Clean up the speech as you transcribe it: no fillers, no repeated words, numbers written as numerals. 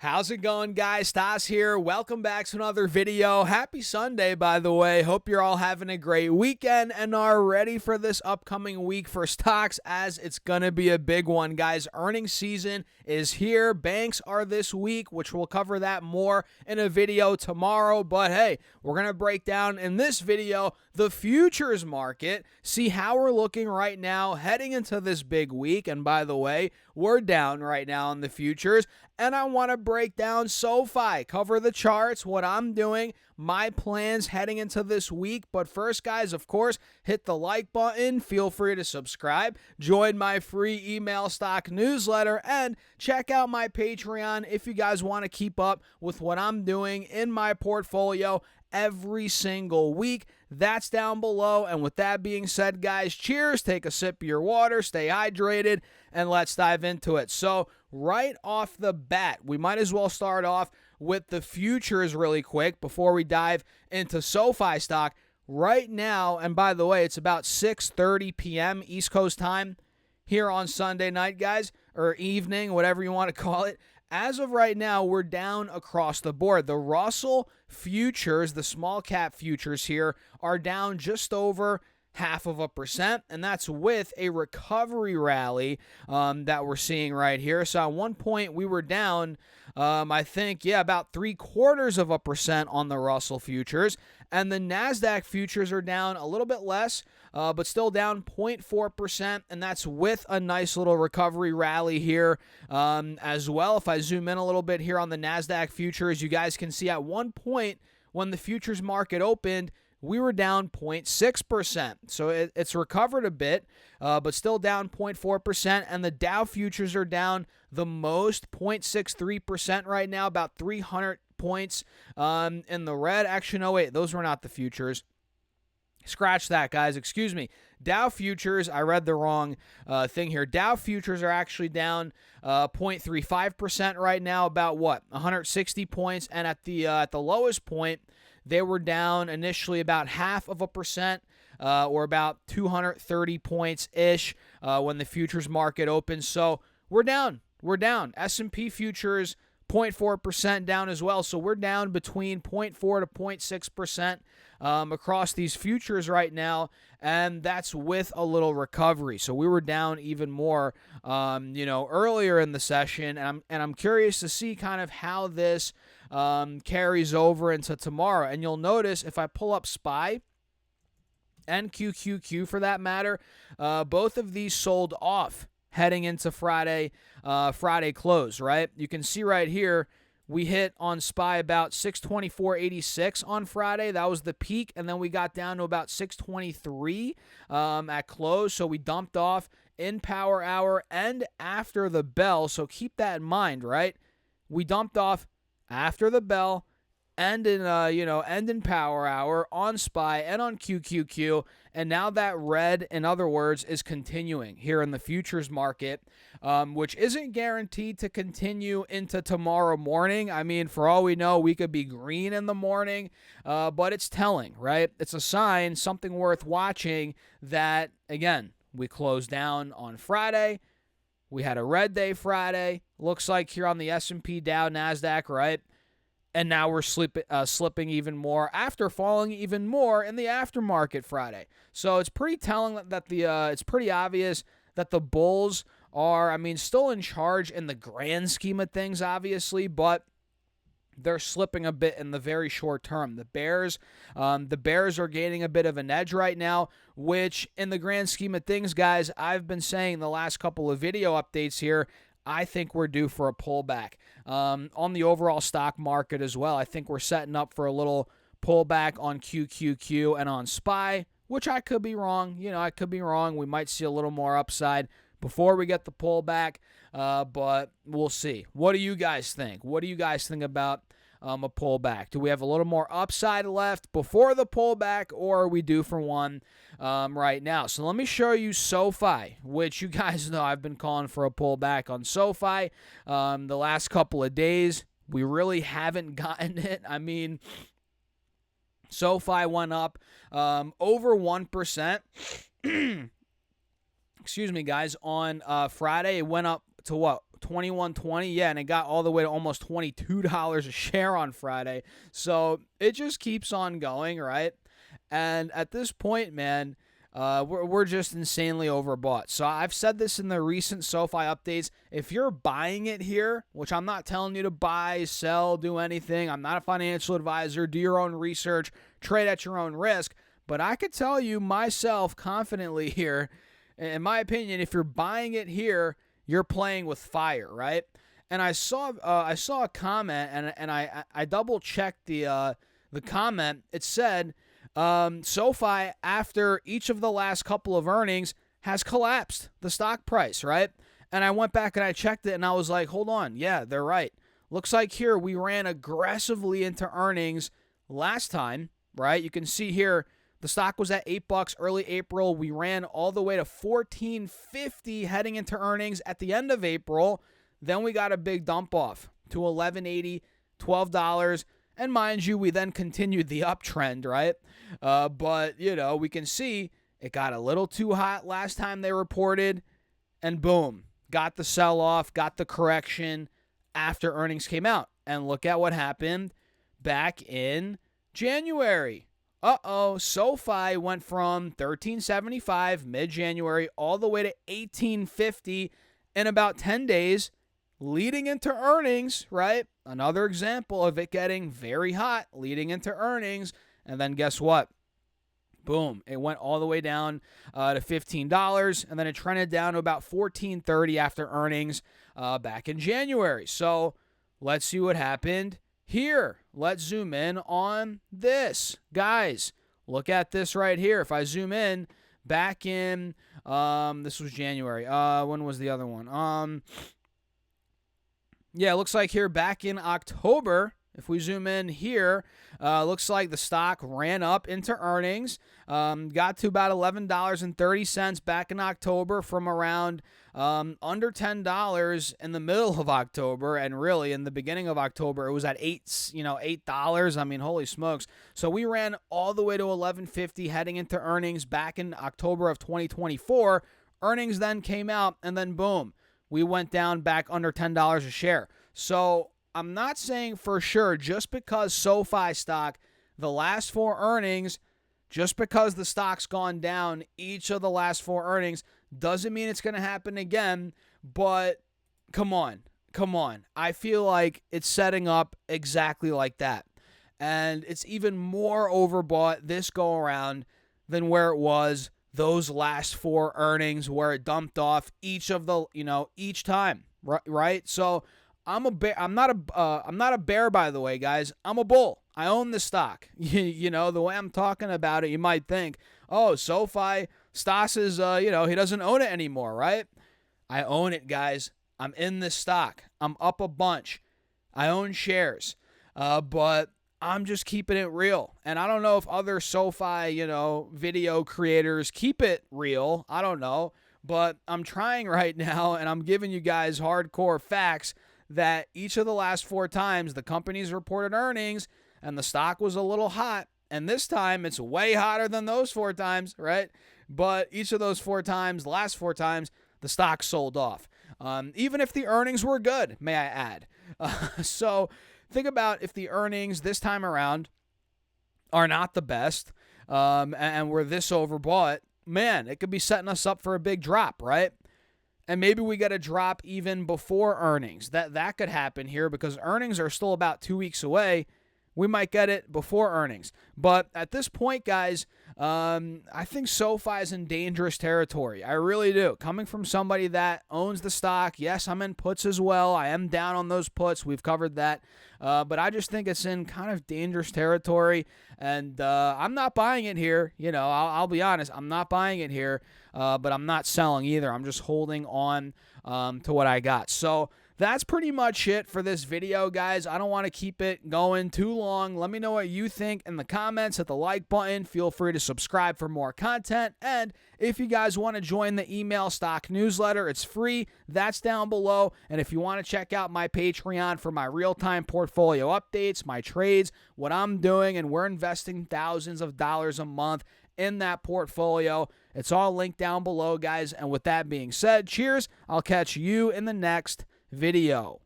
How's it going, guys? Stas here. Welcome back to another video. Happy Sunday, by the way. Hope you're all having a great weekend and are ready for this upcoming week for stocks, as it's going to be a big one, guys. Earnings season is here. Banks are this week, which we'll cover that more in a video tomorrow. But hey, we're going to break down in this video the futures market, see how we're looking right now heading into this big week. And by the way, we're down right now in the futures. And I want to break down Sofi, cover the charts, what I'm doing, my plans heading into this week. But first, guys, of course, hit the like button. Feel free to subscribe. Join my free email stock newsletter and check out my Patreon if you guys want to keep up with what I'm doing in my portfolio every single week. That's down below. And with that being said, guys, cheers. Take a sip of your water, stay hydrated, and let's dive into it. So right off the bat, we might as well start off with the futures really quick before we dive into Sofi stock. Right now, and by the way, it's about 6:30 p.m. East Coast time here on Sunday night, guys, or evening, whatever you want to call it. As of right now, we're down across the board. The Russell futures, the small cap futures here, are down just over 0.5%, and that's with a recovery rally that we're seeing right here. So at one point, we were down, I think, about 0.75% on the Russell futures, and the NASDAQ futures are down a little bit less, but still down 0.4%, and that's with a nice little recovery rally here as well. If I zoom in a little bit here on the NASDAQ futures, you guys can see at one point when the futures market opened, we were down 0.6%. So it's recovered a bit, but still down 0.4%. And the Dow futures are down the most, 0.63% right now, about 300 points in the red. Actually, no, wait, those were not the futures. Scratch that, guys. Excuse me. Dow futures, I read the wrong thing here. Dow futures are actually down 0.35% right now, about what? 160 points. And at the lowest point, they were down initially about 0.5%, or about 230 points-ish when the futures market opened. So we're down. We're down. S&P futures, 0.4% down as well. So we're down between 0.4 to 0.6% across these futures right now, and that's with a little recovery. So we were down even more, earlier in the session, and I'm curious to see kind of how this carries over into tomorrow. And you'll notice if I pull up SPY and QQQ for that matter, both of these sold off heading into Friday close, right? You can see right here, we hit on SPY about 624.86 on Friday. That was the peak, and then we got down to about 623 at close. So we dumped off in power hour and after the bell. So keep that in mind, right? We dumped off after the bell and in power hour on SPY and on QQQ, and now that red, in other words, is continuing here in the futures market, which isn't guaranteed to continue into tomorrow morning. I mean, for all we know, we could be green in the morning, but it's telling, right? It's a sign, something worth watching, that, again, we closed down on Friday. We had a red day Friday. Looks like here on the S&P, Dow, NASDAQ, right? And now we're slipping even more after falling even more in the aftermarket Friday. So it's pretty telling that it's pretty obvious that the bulls are, still in charge in the grand scheme of things, obviously, but they're slipping a bit in the very short term. The Bears are gaining a bit of an edge right now, which in the grand scheme of things, guys, I've been saying the last couple of video updates here, I think we're due for a pullback on the overall stock market as well. I think we're setting up for a little pullback on QQQ and on SPY, which I could be wrong. I could be wrong. We might see a little more upside before we get the pullback, but we'll see. What do you guys think? What do you guys think about a pullback? Do we have a little more upside left before the pullback, or are we due for one right now? So let me show you Sofi, which you guys know I've been calling for a pullback on Sofi the last couple of days. We really haven't gotten it. Sofi went up over 1%. Excuse me, guys. On Friday, it went up to what? 21.20. Yeah, and it got all the way to almost $22 a share on Friday. So it just keeps on going, right? And at this point, man, we're just insanely overbought. So I've said this in the recent SoFi updates. If you're buying it here, which I'm not telling you to buy, sell, do anything. I'm not a financial advisor. Do your own research. Trade at your own risk. But I could tell you myself confidently here, in my opinion, if you're buying it here, you're playing with fire, right? And I saw a comment, and I double checked the comment. It said, SoFi, after each of the last couple of earnings, has collapsed the stock price, right? And I went back and I checked it, and I was like, hold on. Yeah, they're right. Looks like here we ran aggressively into earnings last time, right? You can see here the stock was at $8 early April. We ran all the way to $14.50 heading into earnings at the end of April. Then we got a big dump off to $11.80, $12. And mind you, we then continued the uptrend, right? But, we can see it got a little too hot last time they reported. And boom, got the sell-off, got the correction after earnings came out. And look at what happened back in January. SoFi went from $13.75 mid-January all the way to $18.50 in about 10 days, leading into earnings, right? Another example of it getting very hot leading into earnings. And then guess what? Boom, it went all the way down to $15, and then it trended down to about $14.30 after earnings back in January. So let's see what happened here. Let's zoom in on this. Guys, look at this right here. If I zoom in back in, this was January. When was the other one? Yeah, it looks like here back in October, if we zoom in here, looks like the stock ran up into earnings, got to about $11.30 back in October from around under $10 in the middle of October, and really in the beginning of October it was at $8. I mean, holy smokes. So we ran all the way to $11.50 heading into earnings back in October of 2024. Earnings then came out, and then boom, we went down back under $10 a share. So I'm not saying for sure just because SoFi stock, the last four earnings, just because the stock's gone down each of the last four earnings, doesn't mean it's going to happen again. But come on. I feel like it's setting up exactly like that. And it's even more overbought this go around than where it was those last four earnings where it dumped off each of the, each time, right? So I'm a bear. I'm not a bear, by the way, guys. I'm a bull. I own the stock. The way I'm talking about it, you might think, oh, SoFi, Stas is, he doesn't own it anymore, right? I own it, guys. I'm in this stock. I'm up a bunch. I own shares, but I'm just keeping it real. And I don't know if other SoFi, video creators keep it real. I don't know, but I'm trying right now, and I'm giving you guys hardcore facts that each of the last four times the companies reported earnings and the stock was a little hot, and this time it's way hotter than those four times, right? But each of those four times, last four times, the stock sold off. Even if the earnings were good, may I add. So think about if the earnings this time around are not the best, and we're this overbought, man, it could be setting us up for a big drop, right? And maybe we get a drop even before earnings. That could happen here because earnings are still about 2 weeks away. We might get it before earnings. But at this point, guys, I think SoFi is in dangerous territory. I really do. Coming from somebody that owns the stock, yes, I'm in puts as well. I am down on those puts. We've covered that. But I just think it's in kind of dangerous territory. And I'm not buying it here. I'll be honest. I'm not buying it here. But I'm not selling either. I'm just holding on to what I got. So that's pretty much it for this video, guys. I don't want to keep it going too long. Let me know what you think in the comments. Hit the like button. Feel free to subscribe for more content. And if you guys want to join the email stock newsletter, it's free. That's down below. And if you want to check out my Patreon for my real-time portfolio updates, my trades, what I'm doing, and we're investing thousands of dollars a month in that portfolio. It's all linked down below, guys. And with that being said, cheers. I'll catch you in the next video.